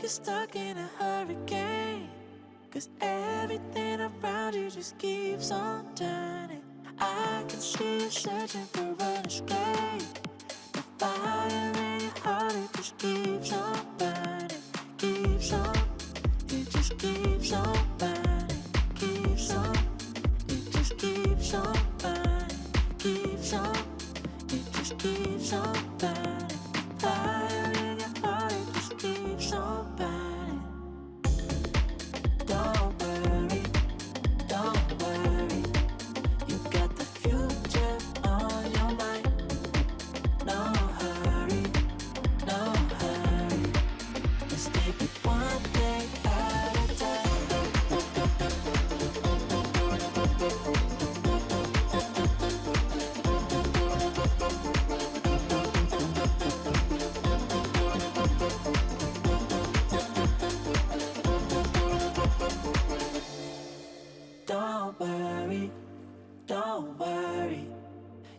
Stuck in a hurricane, 'cause everything around you just keeps on turning. I can see you searching for an escape. The fire in your heart, it just keeps on burning. Keeps on, it just keeps on burning. Keeps on, it just keeps on burning. Keeps on, it just keeps on burning. Fire in your heart, it just keeps on burning. Don't worry, you got the future on your mind. No hurry, let's take it one day at a time. Don't worry,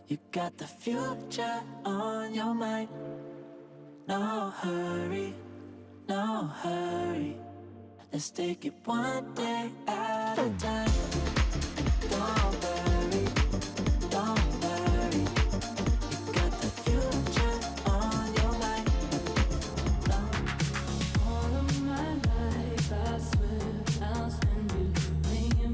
you got the future on your mind. No hurry, let's take it one day at a time. Don't worry, you got the future on your mind. No. All of my life I swear I'll spend believing you.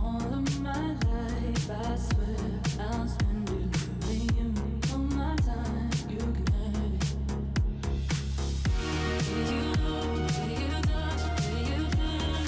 All of my life I swear I'll spend believing you. All my time you can have it. Where you look, where you touch, where you feel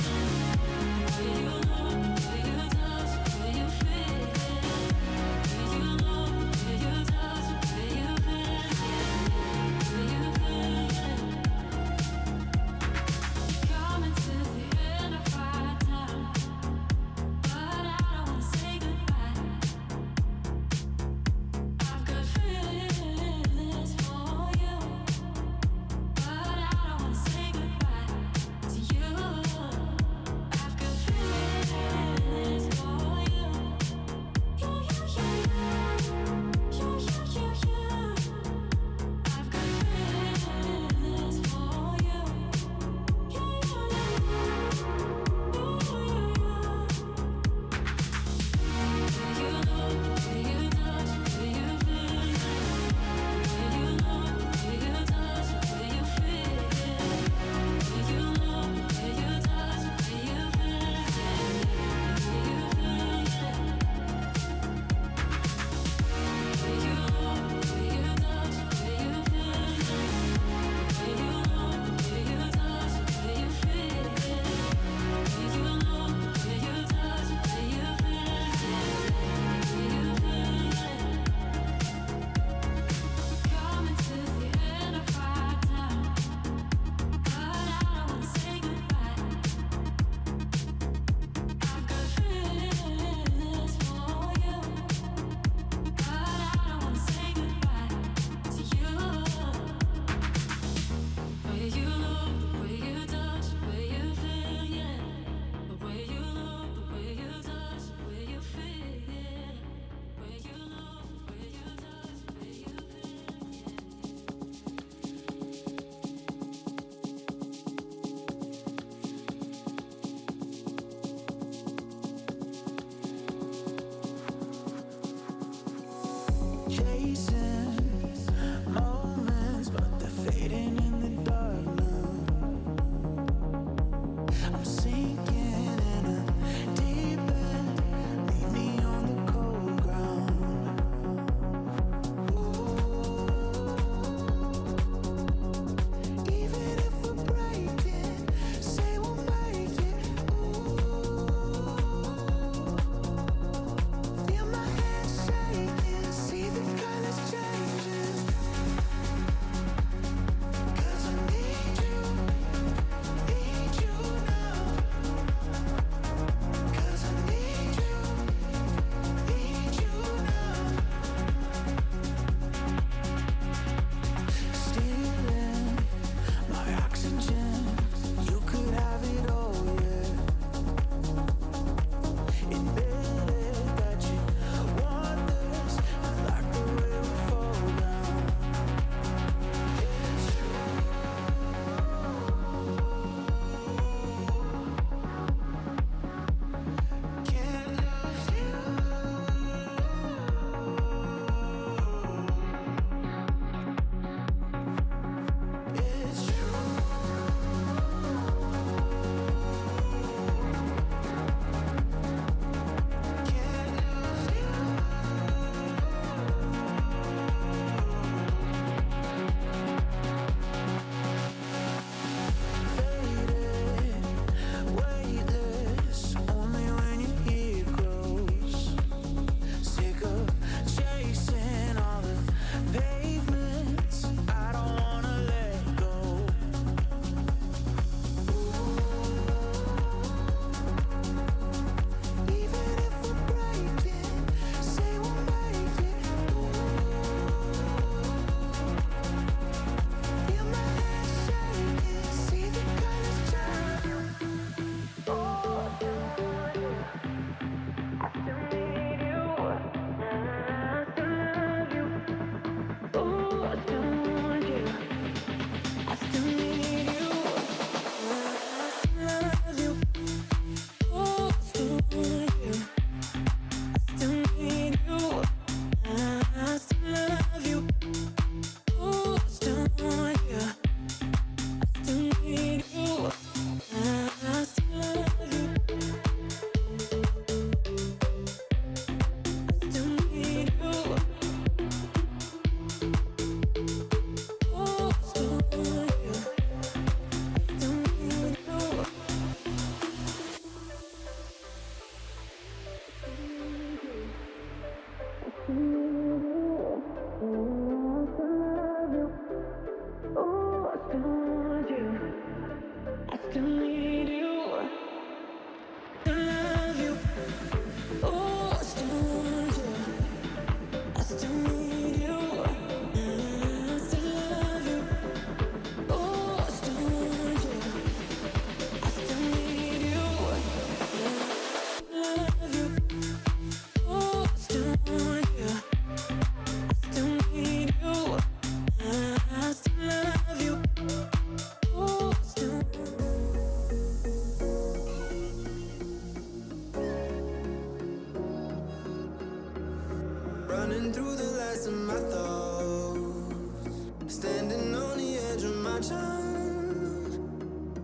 Running through the last of my thoughts, standing on the edge of my time.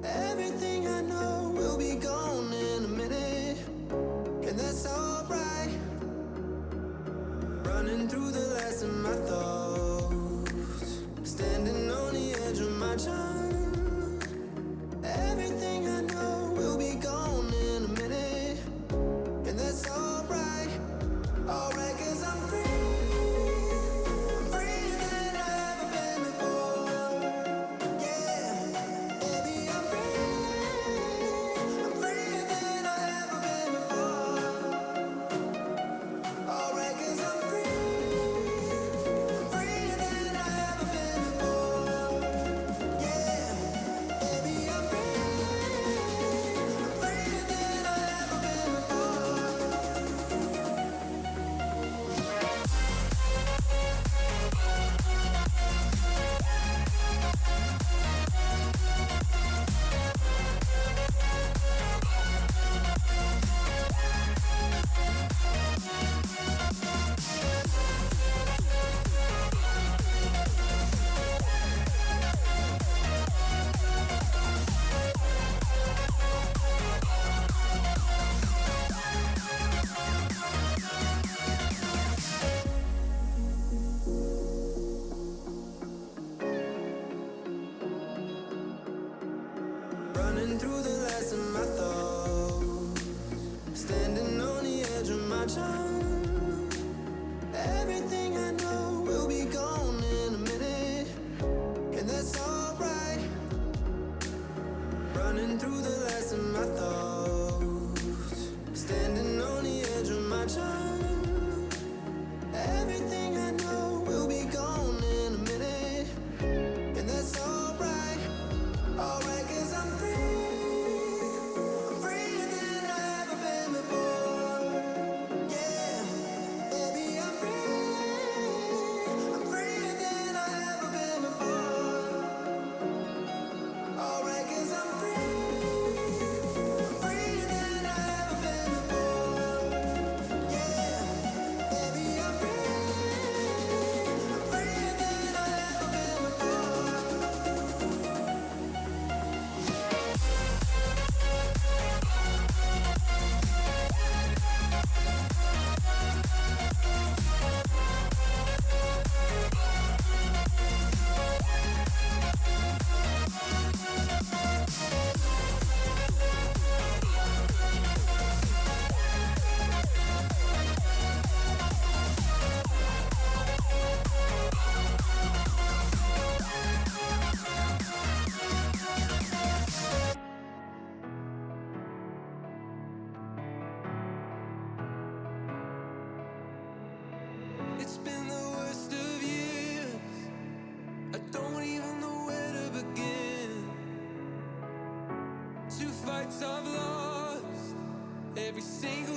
Everything I know will be gone in a minute, and that's alright. Running through the last of my thoughts, standing on the edge of my time. Everything I know will be gone in a minute, and that's alright. Alright, 'cause I'm free. I'm freer than I've ever been before. Yeah, baby, I'm free. I'm freer than I've ever been before. Alright, 'cause I'm free. I'm freer than I've ever been before. Yeah, baby, I'm free. I'm freer than I've ever been before. Running through the last of my thoughts, standing on the edge of my time. Everything I know will be gone in a minute, and that's alright. Running through the last of my thoughts, standing on the edge of my time. Everything I know will be gone in a minute, and that's alright. Alright, 'cause I'm free. I'm freer than I've ever been before. Yeah, baby, I'm free. I'm freer than I've ever been before. Alright, 'cause I'm free. I'm freer than I've ever been before. Yeah, baby, I'm free. I'm freer than I've ever been before. It's been the worst of years. I don't even know where to begin. 2 fights I've lost, every single